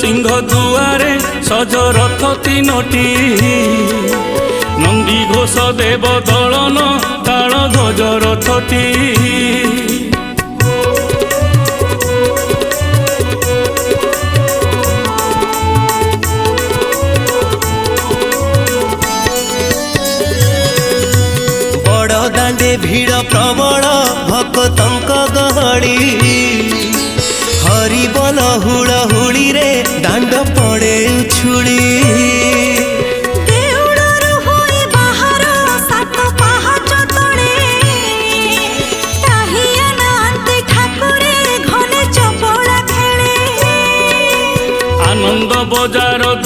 सिंह दुआरे सज रथ तीनोटी नंदी घोष देव दलन ताल ध्वज रथटी दांडे भीड़ प्रबल भक्तंक गहली हरिबोल हुड़हुड़ी रे दांड